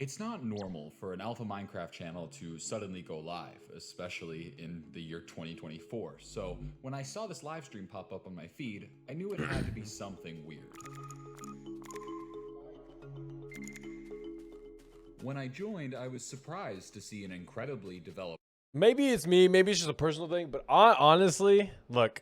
It's not normal for an alpha Minecraft channel to suddenly go live, especially in the year 2024. So when I saw this live stream pop up on my feed, I knew it had to be something weird. When I joined, I was surprised to see an incredibly developed. Maybe it's me, maybe it's just a personal thing, but I honestly, look.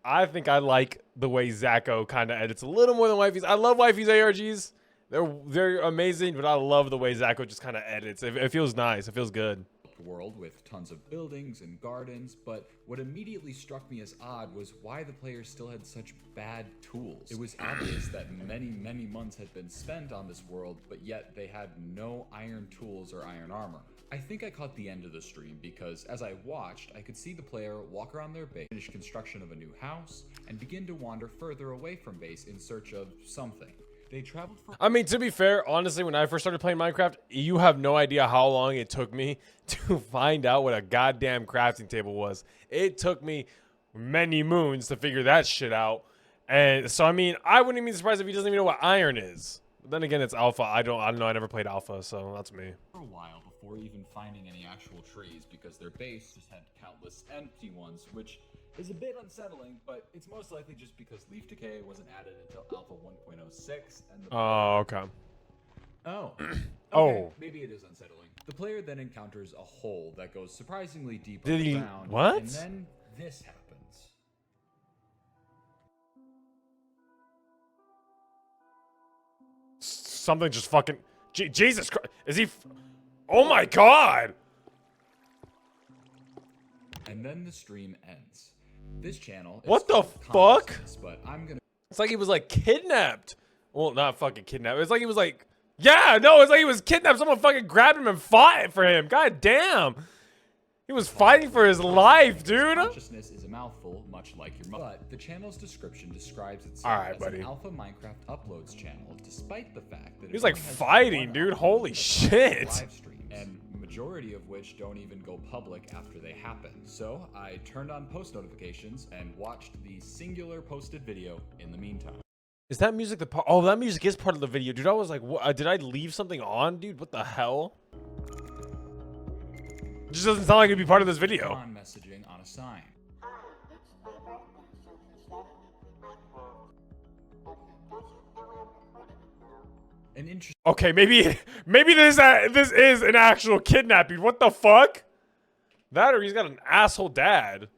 I think I like the way Zacho kind of edits a little more than Wifey's. I love Wifey's ARGs. They're amazing, but I love the way Zacho just kind of edits. It feels nice. It feels good. World with tons of buildings and gardens, but what immediately struck me as odd was why the players still had such bad tools. It was obvious that many months had been spent on this world, but yet they had no iron tools or iron armor. I think I caught the end of the stream because as I watched, I could see the player walk around their base, finish construction of a new house, and begin to wander further away from base in search of something. They traveled for— I mean, to be fair, honestly, when I first started playing Minecraft, you have no idea how long it took me to find out what a goddamn crafting table was. It took me many moons to figure that shit out. And so, I mean, I wouldn't be surprised if he doesn't even know what iron is. But then again, it's alpha. I don't know. I never played alpha, so that's me. For a while before even finding any actual trees because their base just had countless empty ones, which is a bit unsettling, but it's most likely just because leaf decay wasn't added until alpha 1.06 and the— Oh, okay. Oh. Okay, Oh. Maybe it is unsettling. The player then encounters a hole that goes surprisingly deep Did he— underground. what? And then this happens. Something just fucking— Jesus Christ. Is he— oh my God. And then the stream ends. This channel is What the called fuck? Consciousness, but I'm gonna— It's like he was like kidnapped. Well, not fucking kidnapped. It's like he was like— yeah, no, it's like he was kidnapped. Someone fucking grabbed him and fought for him. God damn. He was fighting for his life, dude. Consciousness is a mouthful, much like your mother. But the channel's description describes itself Alright, as buddy. an alpha Minecraft uploads channel, despite the fact that He was like fighting, dude. Holy shit. Live streams, and majority of which don't even go public after they happen. So I turned on post notifications and watched the singular posted video in the meantime. Is that music the part— oh, that music is part of the video, dude. I was like, what? Did I leave something on, dude? What the hell? It just doesn't sound like it'd be part of this video. On messaging on a sign. An interesting— Okay, maybe this is an actual kidnapping. What the fuck? That or he's got an asshole dad.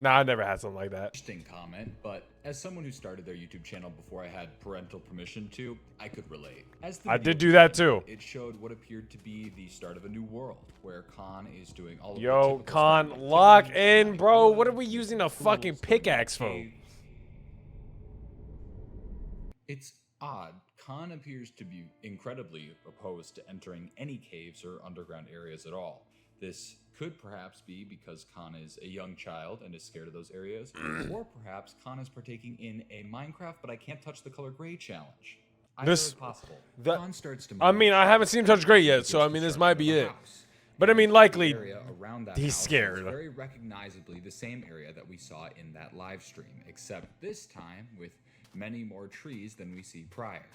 Nah, I never had something like that. comment, but as someone who started their YouTube channel before I had parental permission to, I could relate. As the I video did do that continued, too. It showed what appeared to be the start of a new world, where Khan is doing all of the Yo, typical Con, stuff, lock mining in, bro. wood, What are we using a fucking tools, pickaxe for? caves. It's odd. Khan appears to be incredibly opposed to entering any caves or underground areas at all. This could perhaps be because Khan is a young child and is scared of those areas, or perhaps Khan is partaking in a Minecraft but I can't touch the color gray challenge. Either This- is possible. that- Khan starts to I mean, I haven't seen him touch gray yet, so I mean, this might be it. But I mean, likely, around that he's house is scared. very recognizably the same area that we saw in that live stream, except this time with many more trees than we see prior.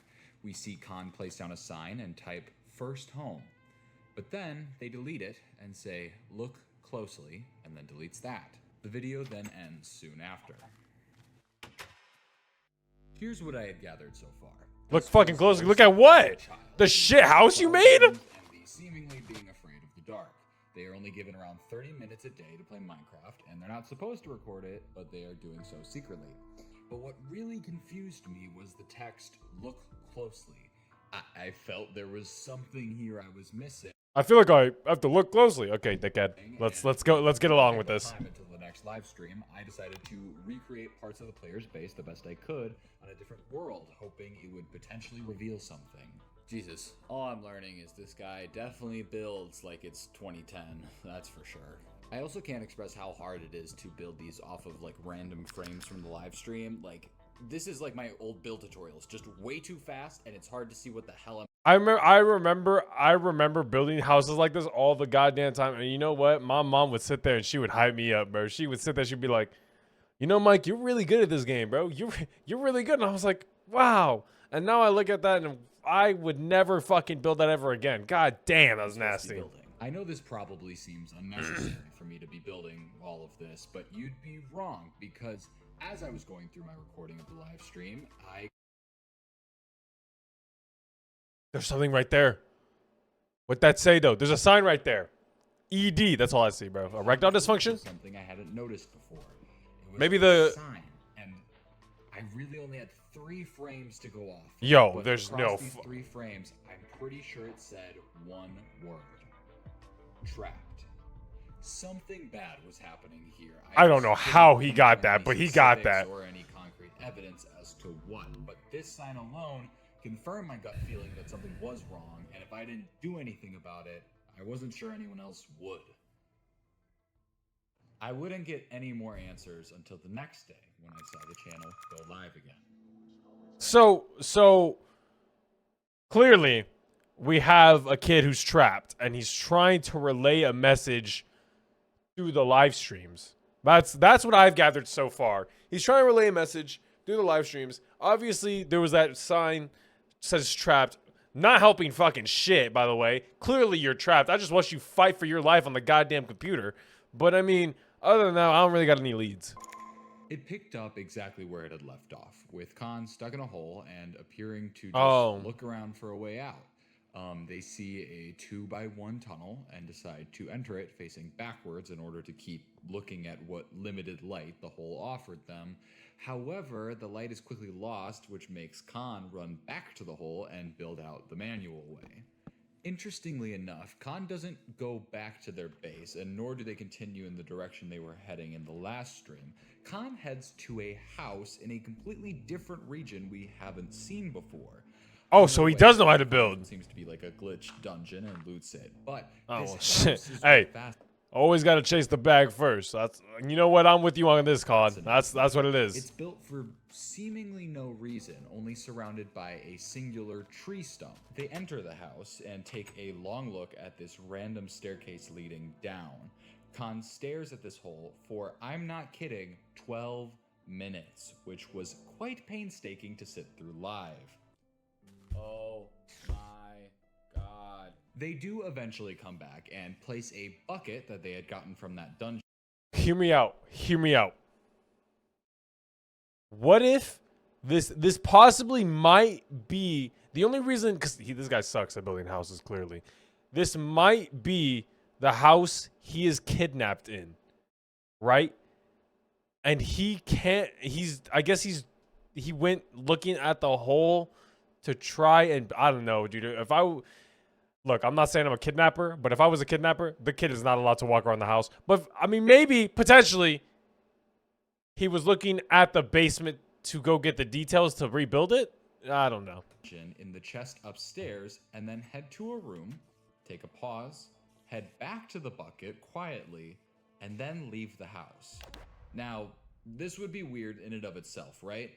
We see Khan place down a sign and type "first home," but then they delete it and say "look closely," and then deletes that. The video then ends soon after. Here's what I had gathered so far. Look fucking closely. Look at what? The shit house you made? And the seemingly being afraid of the dark. They are only given around 30 minutes a day to play Minecraft, and they're not supposed to record it, but they are doing so secretly. But what really confused me was the text, "look closely." I felt there was something here I was missing. I feel like I have to look closely. Okay, dickhead. Let's go. Let's get along with this. Until the next live stream, I decided to recreate parts of the player's base the best I could on a different world, hoping it would potentially reveal something. Jesus, all I'm learning is this guy definitely builds like it's 2010, that's for sure. I also can't express how hard it is to build these off of like random frames from the live stream. Like, this is like my old build tutorials, just way too fast, and it's hard to see what the hell I remember building houses like this all the goddamn time. And you know what? My mom would sit there and she would hype me up, bro. She would sit there, she'd be like, "You know, Mike, you're really good at this game, bro. You're really good." And I was like, wow. And now I look at that and I would never fucking build that ever again. God damn, that was nasty. I know this probably seems unnecessary for me to be building all of this, but you'd be wrong, because as I was going through my recording of the live stream, There's something right there. What'd that say, though? There's a sign right there. ED, that's all I see, bro. Erectile dysfunction? Something I hadn't noticed before. It was maybe the sign, and I really only had 3 frames to go off. Yo, but there's no these 3 frames, I'm pretty sure it said one word. Trapped. Something bad was happening here. I don't know how he got that, but he got that. Or any concrete evidence as to what, but this sign alone confirmed my gut feeling that something was wrong, and if I didn't do anything about it, I wasn't sure anyone else would. I wouldn't get any more answers until the next day when I saw the channel go live again. So clearly we have a kid who's trapped and he's trying to relay a message through the live streams. That's what I've gathered so far. He's trying to relay a message through the live streams. Obviously, there was that sign that says trapped. Not helping fucking shit, by the way. Clearly you're trapped. I just watched you fight for your life on the goddamn computer. But I mean, other than that, I don't really got any leads. It picked up exactly where it had left off, with Khan stuck in a hole and appearing to just look around for a way out. They see a 2x1 tunnel and decide to enter it facing backwards in order to keep looking at what limited light the hole offered them. However, the light is quickly lost, which makes Khan run back to the hole and build out the manual way. Interestingly enough, Khan doesn't go back to their base, and nor do they continue in the direction they were heading in the last stream. Khan heads to a house in a completely different region we haven't seen before. Oh, so he does know how to build. It seems to be like a glitch dungeon and loots it, but oh this shit! Hey, always got to chase the bag first. That's, you know what? I'm with you on this, Khan. That's what it is. It's built for seemingly no reason, only surrounded by a singular tree stump. They enter the house and take a long look at this random staircase leading down. Khan stares at this hole for, I'm not kidding, 12 minutes, which was quite painstaking to sit through live. Oh my god. They do eventually come back and place a bucket that they had gotten from that dungeon. Hear me out. Hear me out. What if this possibly might be the only reason, because this guy sucks at building houses, clearly. This might be the house he is kidnapped in, right? And he can't, I guess he went looking at the hole to try and, I don't know, dude. Look, I'm not saying I'm a kidnapper, but if I was a kidnapper, the kid is not allowed to walk around the house. But, I mean, maybe, potentially, he was looking at the basement to go get the details to rebuild it? I don't know. In the chest upstairs, and then head to a room, take a pause, head back to the bucket quietly, and then leave the house. Now, this would be weird in and of itself, right?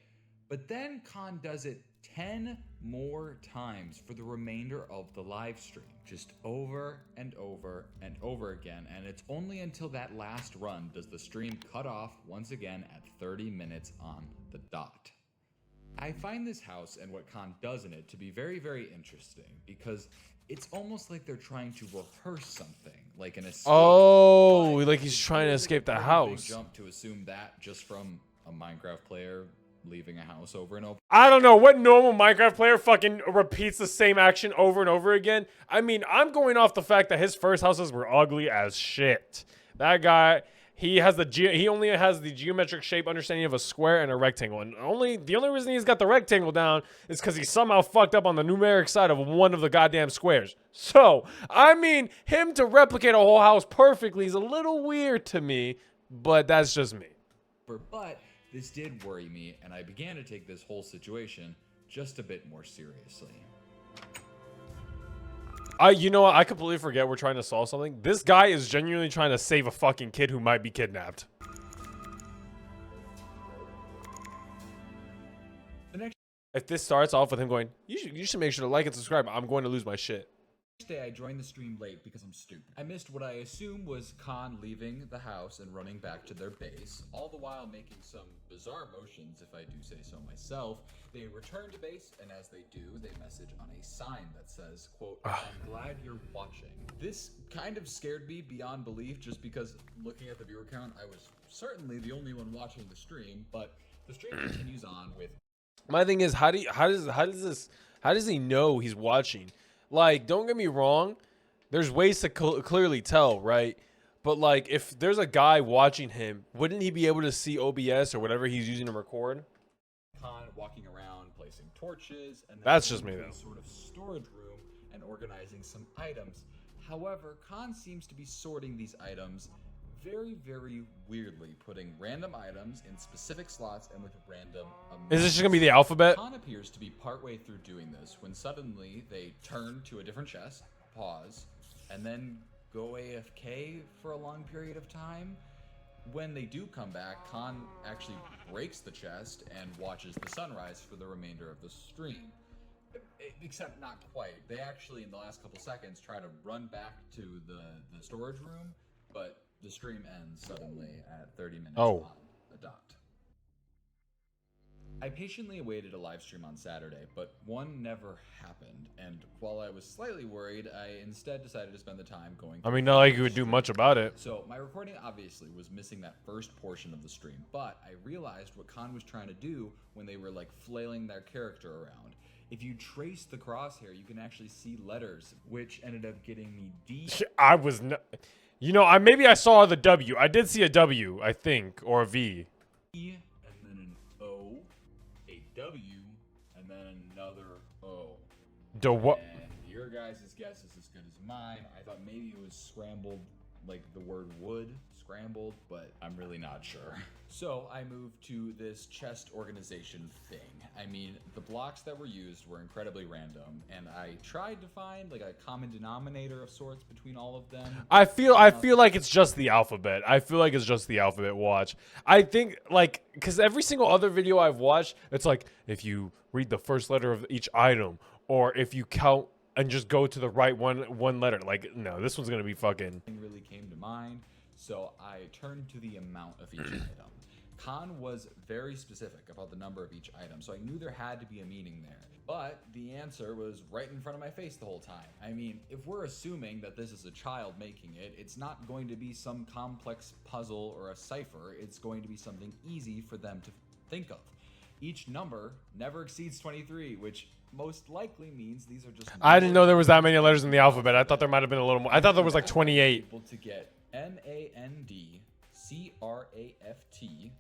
But then Khan does it 10 more times for the remainder of the live stream, just over and over and over again, and it's only until that last run does the stream cut off once again at 30 minutes on the dot. I find this house and what Khan does in it to be very, very interesting, because it's almost like they're trying to rehearse something, like an escape. Oh, like he's trying to escape the house. Jump to assume that just from a Minecraft player leaving a house over and over. I don't know what normal Minecraft player fucking repeats the same action over and over again. I mean, I'm going off the fact that his first houses were ugly as shit. That guy, he only has the geometric shape understanding of a square and a rectangle, and the only reason he's got the rectangle down is because he somehow fucked up on the numeric side of one of the goddamn squares. So, I mean, him to replicate a whole house perfectly is a little weird to me, but that's just me. But this did worry me, and I began to take this whole situation just a bit more seriously. You know what? I completely forget we're trying to solve something. This guy is genuinely trying to save a fucking kid who might be kidnapped. If this starts off with him going, you should make sure to like and subscribe, I'm going to lose my shit. Day I joined the stream late because I'm stupid. I missed what I assume was Khan leaving the house and running back to their base, all the while making some bizarre motions, if I do say so myself. They return to base, and as they do, they message on a sign that says, quote, "I'm glad you're watching." This kind of scared me beyond belief, just because looking at the viewer count, I was certainly the only one watching the stream, but the stream continues on with... My thing is, how does he know he's watching? Like, don't get me wrong, there's ways to clearly tell, right? But like, if there's a guy watching him, wouldn't he be able to see OBS or whatever he's using to record? Khan walking around, placing torches, and then that's just me, though. Sort of storage room and organizing some items. However, Khan seems to be sorting these items very, very weirdly, putting random items in specific slots and with random amounts. Is this just gonna be the alphabet? Khan appears to be partway through doing this when suddenly they turn to a different chest, pause, and then go AFK for a long period of time. When they do come back, Khan actually breaks the chest and watches the sunrise for the remainder of the stream. Except not quite. They actually, in the last couple seconds, try to run back to the storage room, but the stream ends suddenly at 30 minutes on the dot. I patiently awaited a live stream on Saturday, but one never happened, and while I was slightly worried, I instead decided to spend the time going... I mean, not like you would do much about it. So my recording obviously was missing that first portion of the stream, but I realized what Khan was trying to do when they were like flailing their character around. If you trace the crosshair, you can actually see letters, which ended up getting me D. I was not... You know, maybe I saw the W. I did see a W, I think, or a V. E, and then an O, a W, and then another O. What? And your guys' guess is as good as mine. I thought maybe it was scrambled, like the word wood, scrambled, but I'm really not sure. So I moved to this chest organization thing. I mean, the blocks that were used were incredibly random, and I tried to find like a common denominator of sorts between all of them. I feel like it's just the alphabet. I feel like it's just the alphabet. Watch. I think like because every single other video I've watched, it's like if you read the first letter of each item, or if you count and just go to the right one letter. Like no, this one's gonna be fucking. Really came to mind, so I turned to the amount of each item. Khan was very specific about the number of each item, so I knew there had to be a meaning there. But the answer was right in front of my face the whole time. I mean, if we're assuming that this is a child making it, it's not going to be some complex puzzle or a cipher. It's going to be something easy for them to think of. Each number never exceeds 23, which most likely means these are just... I didn't know there was that many letters in the alphabet. I thought there might have been a little more. I thought there was like 28. Able to get NAND, CRAFT,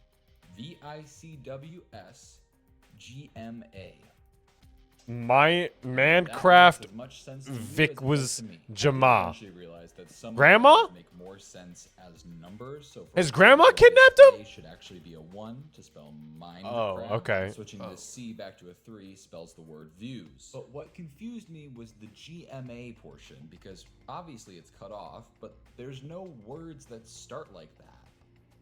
VICWS, GMA. My Mancraft Vic was Jama. Grandma? Make more sense as numbers. So his grandma kidnapped him? Should actually be a 1 to spell Minecraft. Oh, okay. Switching the C back to a 3 spells the word views. But what confused me was the GMA portion, because obviously it's cut off, but there's no words that start like that.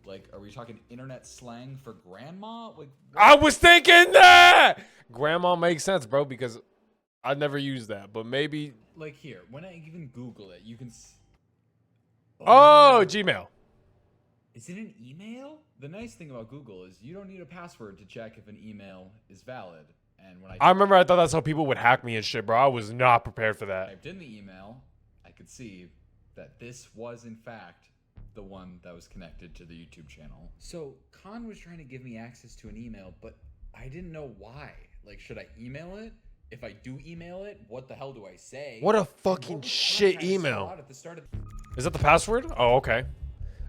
Like, are we talking internet slang for grandma? Like, I was thinking that! Grandma makes sense, bro, because I never used that, but maybe... Like, here, when I even Google it, you can... Oh, Gmail. Is it an email? The nice thing about Google is you don't need a password to check if an email is valid. And when I remember I thought that's how people would hack me and shit, bro. I was not prepared for that. Typed in the email, I could see that this was, in fact, the one that was connected to the YouTube channel. So Khan was trying to give me access to an email, but I didn't know why. Like, should I email it? If I do email it, what the hell do I say? What a fucking shit email. Is that the password? Oh, okay.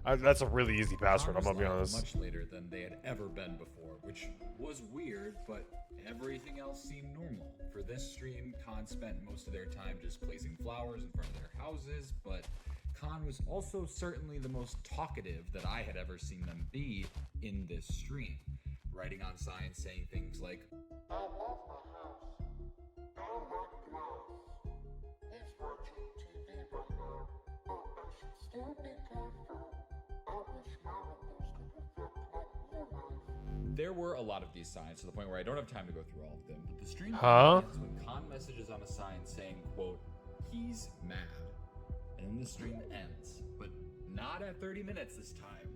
That's a really easy password, I'm gonna be honest. Much later than they had ever been before, which was weird, but everything else seemed normal. For this stream, Khan spent most of their time just placing flowers in front of their houses, but Khan was also certainly the most talkative that I had ever seen them be in this stream. Writing on signs saying things like, "I love my house. I like glass. He's watching TV right now, but I should still be careful. I wish my windows could reflect like real life." There were a lot of these signs to the point where I don't have time to go through all of them, but the stream ends when Khan messages on a sign saying, quote, he's mad. And then the stream ends, but not at 30 minutes this time.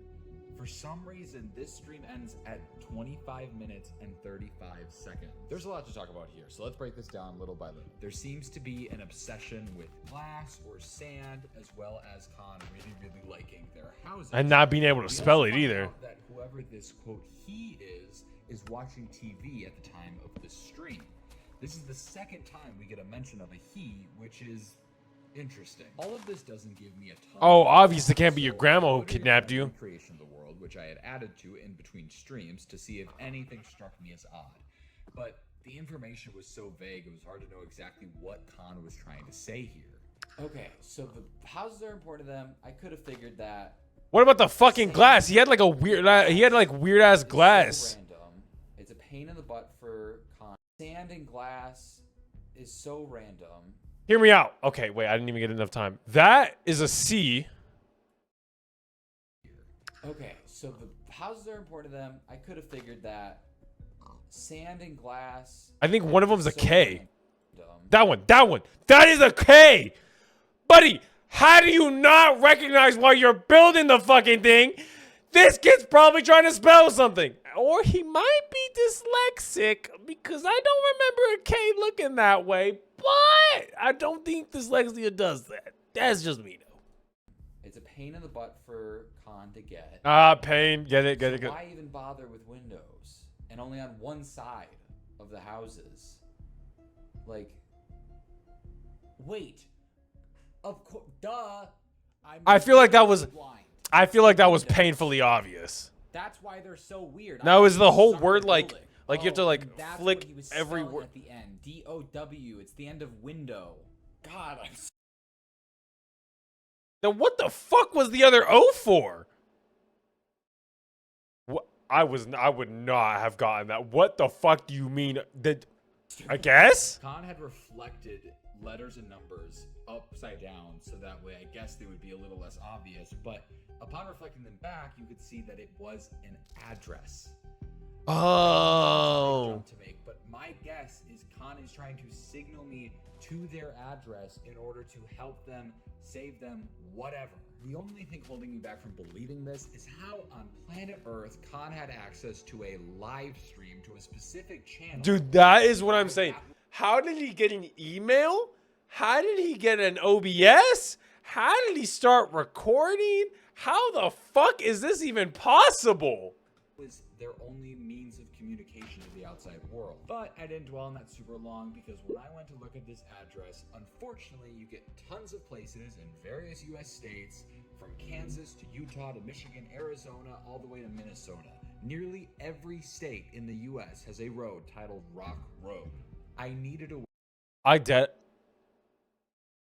For some reason, this stream ends at 25 minutes and 35 seconds. There's a lot to talk about here, so let's break this down little by little. There seems to be an obsession with glass or sand, as well as Khan really liking their houses. And not being able to spell it either. Out that whoever this quote he is watching TV at the time of this stream. This is the second time we get a mention of a he, which is interesting. All of this doesn't give me a ton. Oh, obviously it can't be your grandma who kidnapped you. Creation of the world, which I had added to in between streams to see if anything struck me as odd. But the information was so vague, it was hard to know exactly what Khan was trying to say here. Okay, so the houses are important to them. I could have figured that. What about the fucking glass? He had like a weird, weird ass glass. So random. It's a pain in the butt for Khan. Sand and glass is so random. Hear me out. Okay, wait, I didn't even get enough time. That is a C. Okay, so the houses are important to them. I could have figured that. Sand and glass. I think one of them's a so K. random. That one. That is a K. Buddy, how do you not recognize while you're building the fucking thing? This kid's probably trying to spell something. Or he might be dyslexic because I don't remember a K looking that way. But I don't think dyslexia does that. That's just me, though. It's a pain in the butt for Khan to get. Pain. Get it. So why even bother with windows? And only on one side of the houses. Like, wait. Of course, duh. I feel like that was. blind. I feel like that was painfully obvious. That's why they're so weird. Now is the whole word building. like you have to like That's flick what he was every spelling word. at the end. D-O-W. It's the end of window. God, I'm so Then what the fuck was the other O for? What? I would not have gotten that. What the fuck do you mean? I guess? Khan had reflected letters and numbers upside down, so that way I guess they would be a little less obvious, but upon reflecting them back, you could see that it was an address. Oh. To make, but my guess is Khan is trying to signal me to their address in order to help them, save them, whatever. The only thing holding me back from believing this is how on planet Earth Khan had access to a live stream to a specific channel. Dude, that is what I'm saying. How did he get an email? How did he get an OBS? How did he start recording? How the fuck is this even possible? Was their only means of communication to the outside world. But I didn't dwell on that super long because when I went to look at this address, unfortunately you get tons of places in various US states, from Kansas to Utah to Michigan, Arizona, all the way to Minnesota. Nearly every state in the US has a road titled Rock Road. I needed a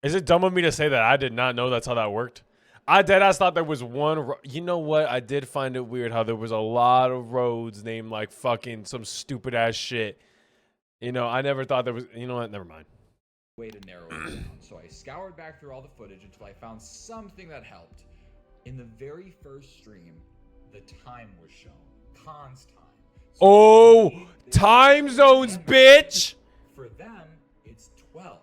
Is it dumb of me to say that I did not know that's how that worked? I deadass thought there was one. You know what? I did find it weird how there was a lot of roads named like fucking some stupid ass shit. You know, I never thought there was. You know what? Never mind. way to narrow it down. So I scoured back through all the footage until I found something that helped. In the very first stream, the time was shown. Khan's time. So Oh, time zones, bitch! For them, it's 12.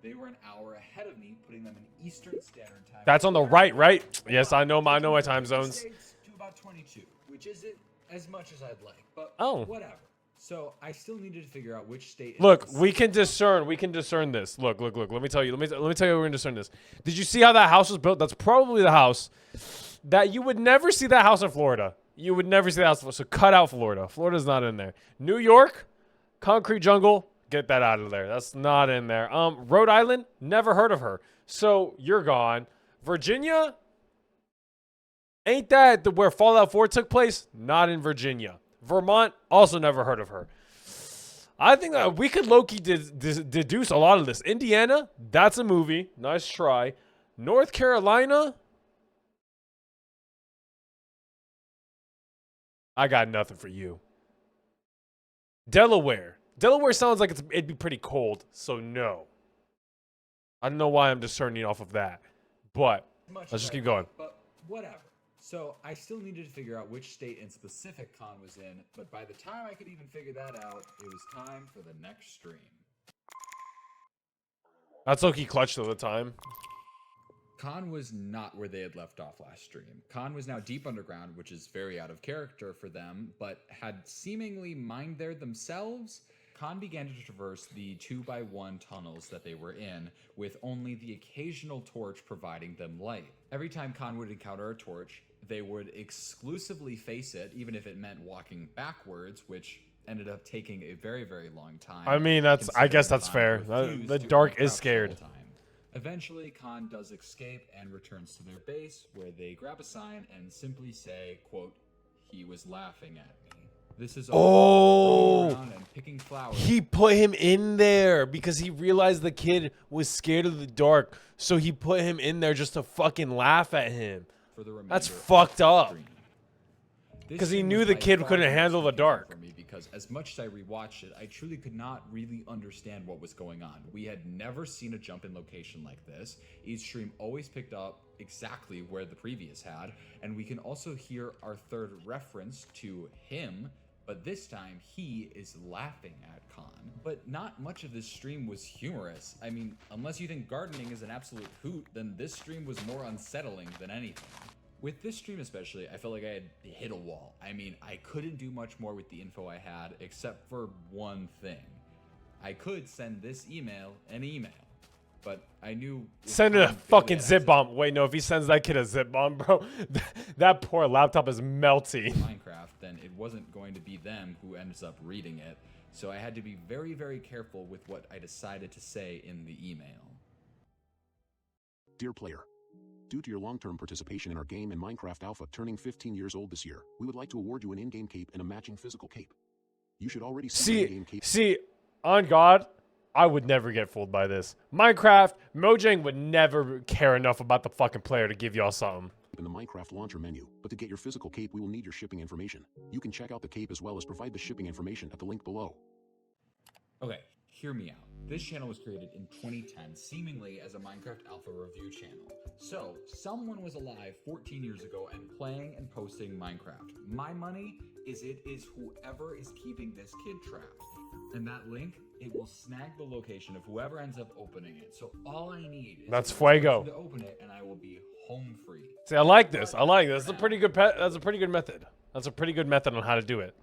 They were an hour ahead of me, putting them in Eastern Standard Time. That's on the right, right? Yes, I know my time zones. To about 22, which isn't as much as I'd like, but Oh. whatever. So I still needed to figure out which state. is Look, the we can discern this. Look. Let me tell you. Let me tell you how we're gonna discern this. Did you see how that house was built? That's probably the house that you would never see that house in Florida. You would never see that house. So cut out Florida. Florida's not in there. New York, concrete jungle. Get that out of there. That's not in there. Rhode Island, never heard of her. So you're gone. Virginia, ain't that where Fallout 4 took place? Not in Virginia. Vermont, also never heard of her. I think that we could low-key deduce a lot of this. Indiana, that's a movie. Nice try. North Carolina, I got nothing for you. Delaware sounds like it'd be pretty cold, so no. I don't know why I'm discerning off of that, but let's just keep going. But whatever. So I still needed to figure out which state in specific Khan was in, but by the time I could even figure that out, it was time for the next stream. That's low-key clutch though, the time. Khan was not where they had left off last stream. Khan was now deep underground, which is very out of character for them, but had seemingly mined there themselves. Khan began to traverse the 2x1 tunnels that they were in, with only the occasional torch providing them light. Every time Khan would encounter a torch, they would exclusively face it, even if it meant walking backwards, which ended up taking a very, very long time. I mean, I guess that's fair. The dark is scared. Eventually, Khan does escape and returns to their base, where they grab a sign and simply say, quote, "He was laughing at me." This is all going around and picking flowers. He put him in there because he realized the kid was scared of the dark, so he put him in there just to fucking laugh at him. For the remainder That's of fucked the up. stream. Because he This knew was the by kid far couldn't most handle the confusing dark. for me, because as much as I rewatched it, I truly could not really understand what was going on. We had never seen a jump in location like this. Each stream always picked up exactly where the previous had, and we can also hear our third reference to him, but this time he is laughing at Khan. But not much of this stream was humorous. I mean, unless you think gardening is an absolute hoot, then this stream was more unsettling than anything. With this stream especially, I felt like I had hit a wall. I mean, I couldn't do much more with the info I had, except for one thing. I could send this email an email, but I knew... Send it a fucking zip bomb. Wait, no, if he sends that kid a zip bomb, bro, that poor laptop is melty. Minecraft, then it wasn't going to be them who ends up reading it, so I had to be very, very careful with what I decided to say in the email. Dear player, due to your long-term participation in our game in Minecraft Alpha turning 15 years old this year, we would like to award you an in-game cape and a matching physical cape. You should already see in-game cape. See, on God, I would never get fooled by this. Minecraft, Mojang would never care enough about the fucking player to give y'all something. In the Minecraft launcher menu, but to get your physical cape, we will need your shipping information. You can check out the cape as well as provide the shipping information at the link below. Okay, hear me out. This channel was created in 2010, seemingly as a Minecraft Alpha review channel. So, someone was alive 14 years ago and playing and posting Minecraft. My money is it is whoever is keeping this kid trapped. And that link, it will snag the location of whoever ends up opening it. So all I need is That's for this fuego. person to open it, and I will be home free. See, I like this. I like this. That's a pretty good that's a pretty good method. That's a pretty good method on how to do it.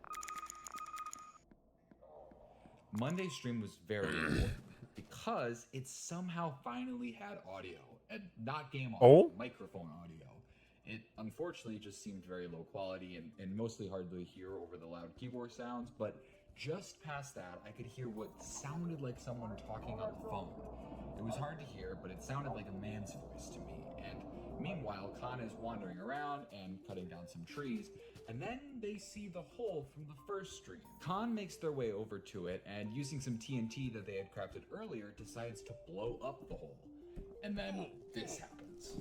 Monday's stream was very important because it somehow finally had audio, and not game audio, microphone audio. It unfortunately just seemed very low quality and mostly hard to hear over the loud keyboard sounds, but just past that, I could hear what sounded like someone talking on the phone. It was hard to hear, but it sounded like a man's voice to me. And meanwhile, Khan is wandering around and cutting down some trees, and then they see the hole from the first stream. Khan makes their way over to it, and using some TNT that they had crafted earlier, decides to blow up the hole. And then this happens.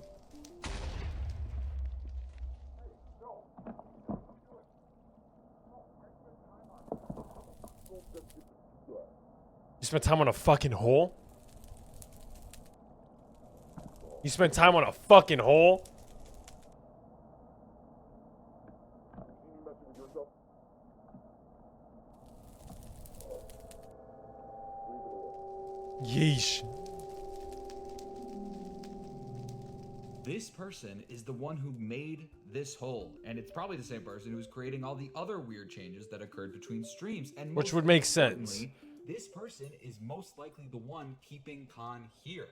You spent time on a fucking hole? You spent time on a fucking hole? Yeesh. This person is the one who made this hole, and it's probably the same person who's creating all the other weird changes that occurred between streams. And which would make sense. This person is most likely the one keeping Khan here.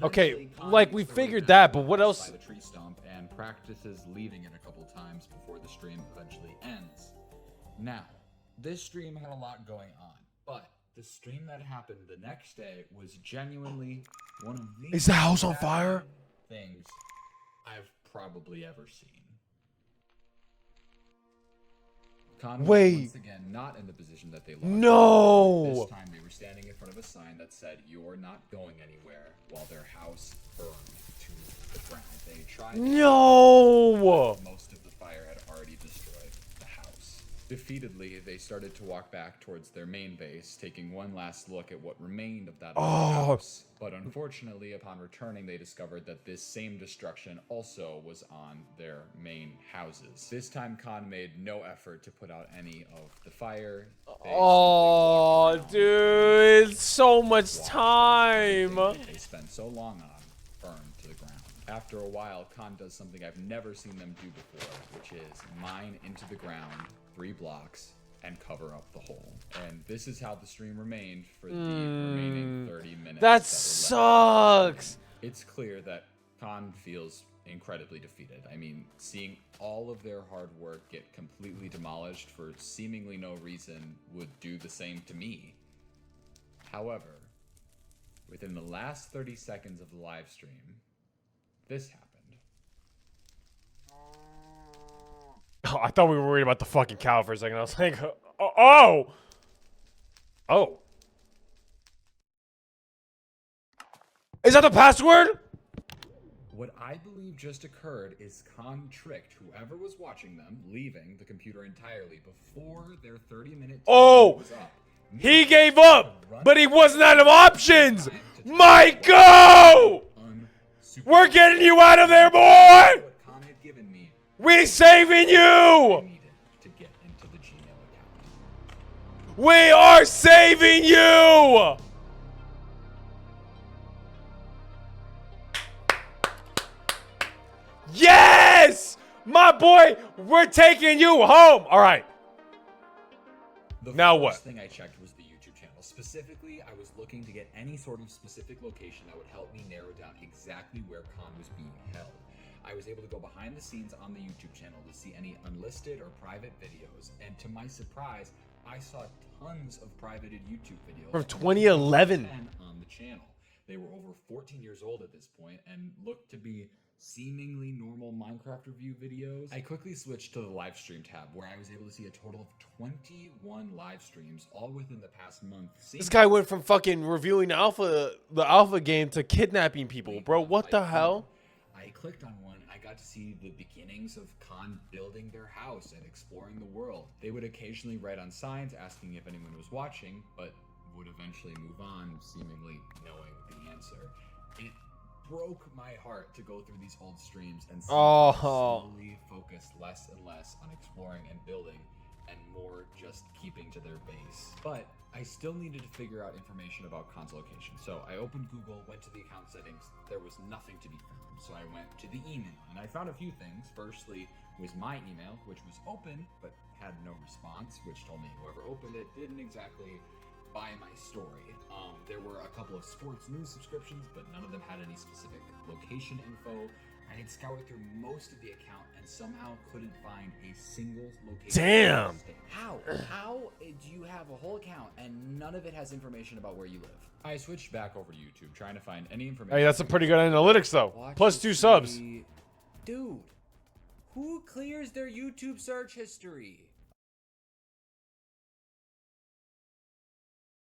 Okay, Eventually, Khan like makes we their way figured back that, but what else? by the tree stump and practices leaving it a couple times before the stream eventually ends. Now, this stream had a lot going on, but the stream that happened the next day was genuinely one of the Is the house on fire? Things I've probably ever seen. Khan was Wait. once again not in the position that they lost. No. This time they were standing in front of a sign that said, "You're not going anywhere," while their house burned to the ground. They tried. No. Most of the fire had already destroyed the house. Defeatedly, they started to walk back towards their main base, taking one last look at what remained of that house. But unfortunately, upon returning, they discovered that this same destruction also was on their main houses. This time, Khan made no effort to put out any of the fire. Oh, dude, it's so much time. They spent so long on burned to the ground. After a while, Khan does something I've never seen them do before, which is mine into the ground 3 blocks and cover up the hole. And this is how the stream remained for the remaining 30 minutes. That sucks. It's clear that Khan feels incredibly defeated. I mean, seeing all of their hard work get completely demolished for seemingly no reason would do the same to me. However, within the last 30 seconds of the live stream, this happened. Oh, I thought we were worried about the fucking cow for a second. I was like, oh. Is that the password? What I believe just occurred is Khan tricked whoever was watching them, leaving the computer entirely before their 30-minute time was up. He gave up, but he wasn't out of options. Michael! We're getting you out of there, boy! We saving you! We are saving you! Yes! My boy, we're taking you home! Alright. Now what? The first thing I checked was the YouTube channel. Specifically, I was looking to get any sort of specific location that would help me narrow down exactly where Khan was being held. I was able to go behind the scenes on the YouTube channel to see any unlisted or private videos, and to my surprise, I saw tons of privated YouTube videos from 2011 on the channel. They were over 14 years old at this point and looked to be seemingly normal Minecraft review videos. I quickly switched to the live stream tab, where I was able to see a total of 21 live streams all within the past month. This guy went from fucking reviewing the alpha game to kidnapping people, bro. What the hell? I clicked on one. I got to see the beginnings of Khan building their house and exploring the world. They would occasionally write on signs asking if anyone was watching, but would eventually move on, seemingly knowing the answer. It broke my heart to go through these old streams and see them slowly focus less and less on exploring and building, and more just keeping to their base. But I still needed to figure out information about Khan's location. So I opened Google, went to the account settings. There was nothing to be found. So I went to the email, and I found a few things. Firstly was my email, which was open, but had no response, which told me whoever opened it didn't exactly buy my story. There were a couple of sports news subscriptions, but none of them had any specific location info. I had scoured through most of the account and somehow couldn't find a single location. Damn! How do you have a whole account and none of it has information about where you live? I switched back over to YouTube, trying to find any information. Hey, that's some pretty good analytics, though. Plus 2 subs. Dude, who clears their YouTube search history?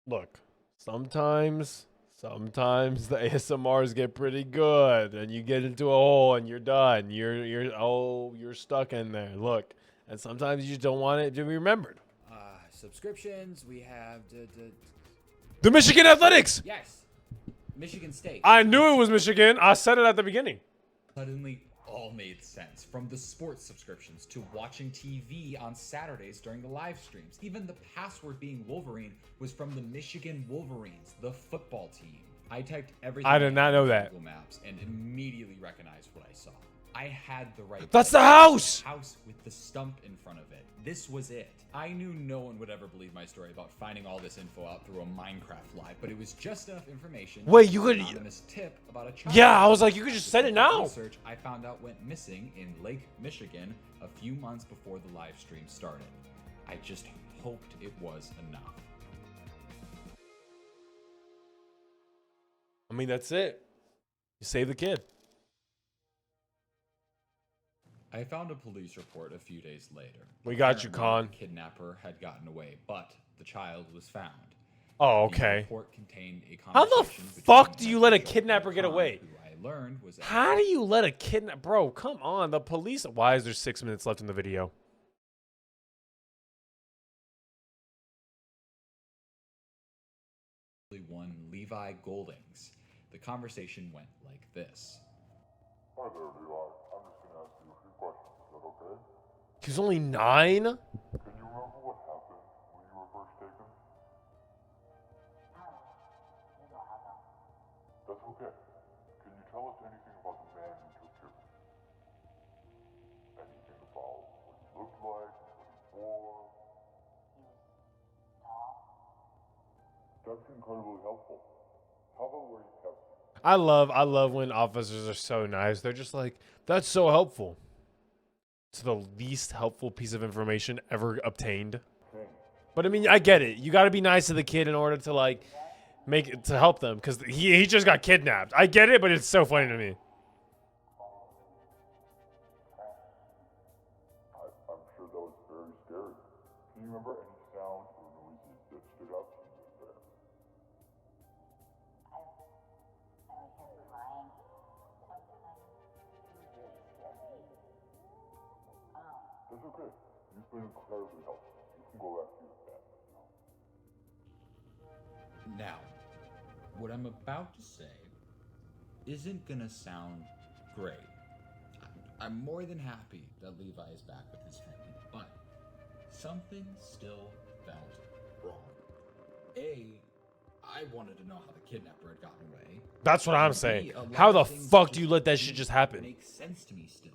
Look, sometimes the ASMRs get pretty good, and you get into a hole and you're done. You're stuck in there. Look, and sometimes you just don't want it to be remembered. Subscriptions. We have the Michigan Athletics. Yes, Michigan State. I knew it was Michigan. I said it at the beginning. Suddenly, all made sense. From the sports subscriptions to watching TV on Saturdays during the live streams. Even the password being Wolverine was from the Michigan Wolverines, the football team. I typed everything. I did not know that. Google Maps and immediately recognized what I saw. I had the right. That's the house. House with the stump in front of it. This was it. I knew no one would ever believe my story about finding all this info out through a Minecraft live, but it was just enough information. Wait, you could. Anonymous tip about a child. Yeah, I was like, you could just send it now. Research I found out went missing in Lake Michigan a few months before the live stream started. I just hoped it was enough. I mean, that's it. You save the kid. I found a police report a few days later. We got you, Khan. The kidnapper had gotten away, but the child was found. Oh, okay. The report contained a How the fuck do you let a kidnapper get away? Who I learned was How do you let a kidnap? Bro, come on. The police. Why is there 6 minutes left in the video? simply one Levi Goldings. The conversation went like this. Hi there, Levi. I'm just gonna ask you a few questions. Is that okay? He's only 9? Can you remember what happened when you were first taken? That's okay. Can you tell us anything about the man who took you? Anything about what he looked like, what he wore? That's incredibly helpful. How about where he kept you? I love when officers are so nice. They're just like, that's so helpful. It's the least helpful piece of information ever obtained. But I mean, I get it. You got to be nice to the kid in order to like make it to help them because he just got kidnapped. I get it, but it's so funny to me. I'm sure that was very scary. Can you remember any sounds or noises that stood out to you there? That's okay. You've been incredibly helpful. You can go back to your family now. Now, what I'm about to say isn't gonna sound great. I'm more than happy that Levi is back with his family, but something still felt wrong. I wanted to know how the kidnapper had gotten away. That's what I'm saying. How the fuck do you let that shit just happen? Makes sense to me still.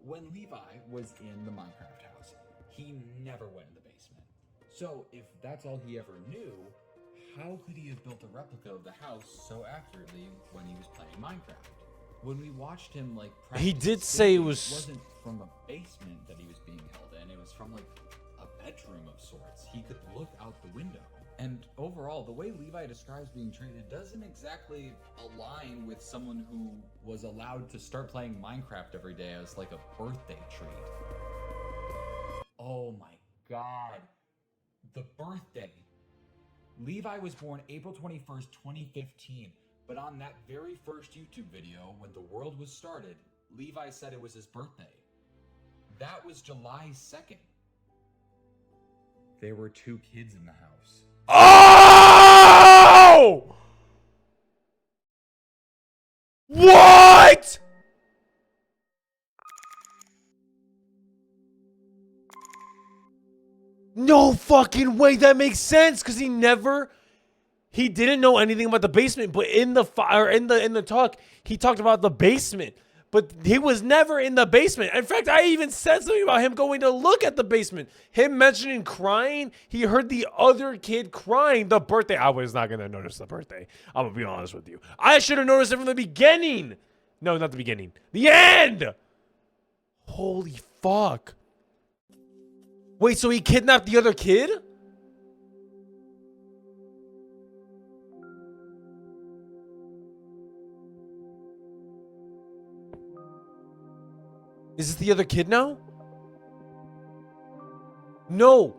When Levi was in the Minecraft house, he never went in the basement. So if that's all he ever knew, how could he have built a replica of the house so accurately when he was playing Minecraft? When we watched him like He practice did say it singing, was- wasn't from a basement that he was being held in. It was from like a bedroom of sorts. He could look out the window. And overall, the way Levi describes being treated doesn't exactly align with someone who was allowed to start playing Minecraft every day as like a birthday treat. Oh my god. The birthday. Levi was born April 21st, 2015, but on that very first YouTube video, when the world was started, Levi said it was his birthday. That was July 2nd. There were 2 kids in the house. Oh! What? No fucking way. That makes sense because he didn't know anything about the basement, but in the fire, in the talk, he talked about the basement. But he was never in the basement. In fact, I even said something about him going to look at the basement. Him mentioning crying. He heard the other kid crying. The birthday. I was not going to notice the birthday. I'm going to be honest with you. I should have noticed it from the beginning. No, not the beginning. The end. Holy fuck. Wait, so he kidnapped the other kid? Is this the other kid now? No.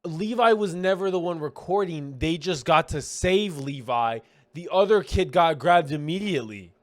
Levi was never the one recording. They just got to save Levi. The other kid got grabbed immediately.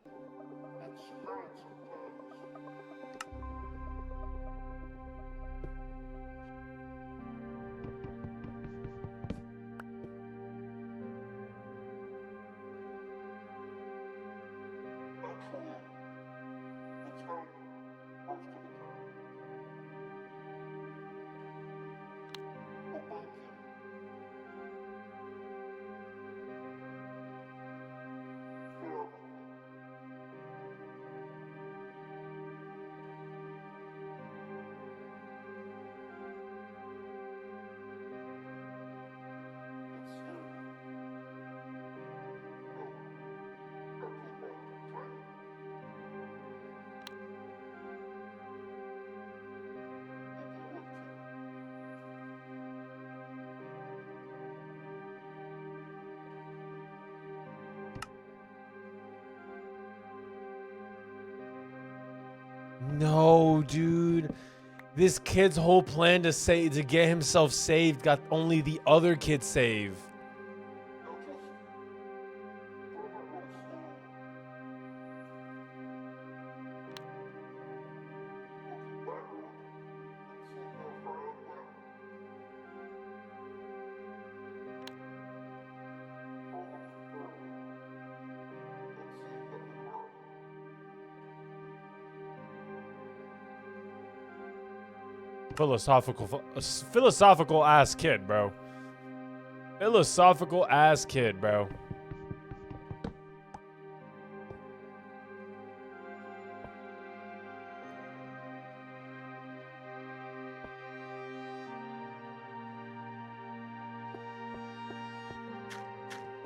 No, dude. This kid's whole plan to get himself saved got only the other kid saved. philosophical ass kid, bro. Philosophical ass kid, bro.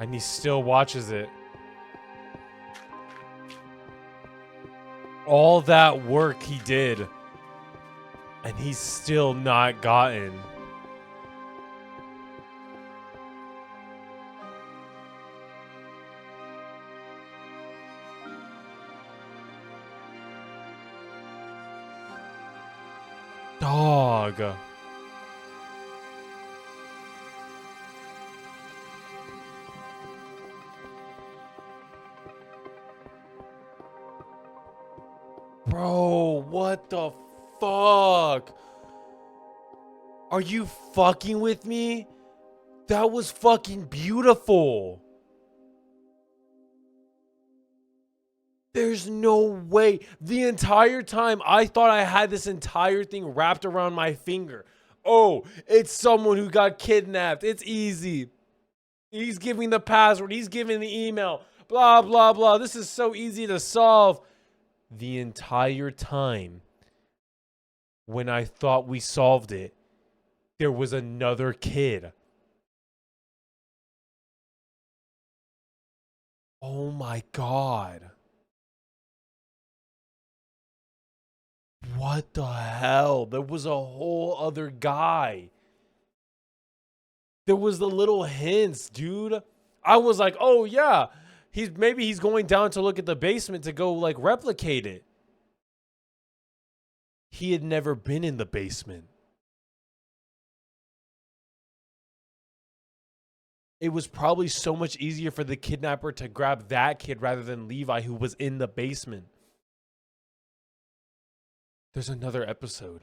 And he still watches it. All that work he did. And he's still not gotten. Dog. Bro, what the fuck? Are you fucking with me? That was fucking beautiful. There's no way. The entire time I thought I had this entire thing wrapped around my finger. Oh, it's someone who got kidnapped. It's easy. He's giving the password. He's giving the email. Blah, blah, blah. This is so easy to solve. The entire time when I thought we solved it, there was another kid. Oh my God. What the hell? There was a whole other guy. There was the little hints, dude. I was like, oh yeah. Maybe he's going down to look at the basement to go like replicate it. He had never been in the basement. It was probably so much easier for the kidnapper to grab that kid rather than Levi, who was in the basement. There's another episode.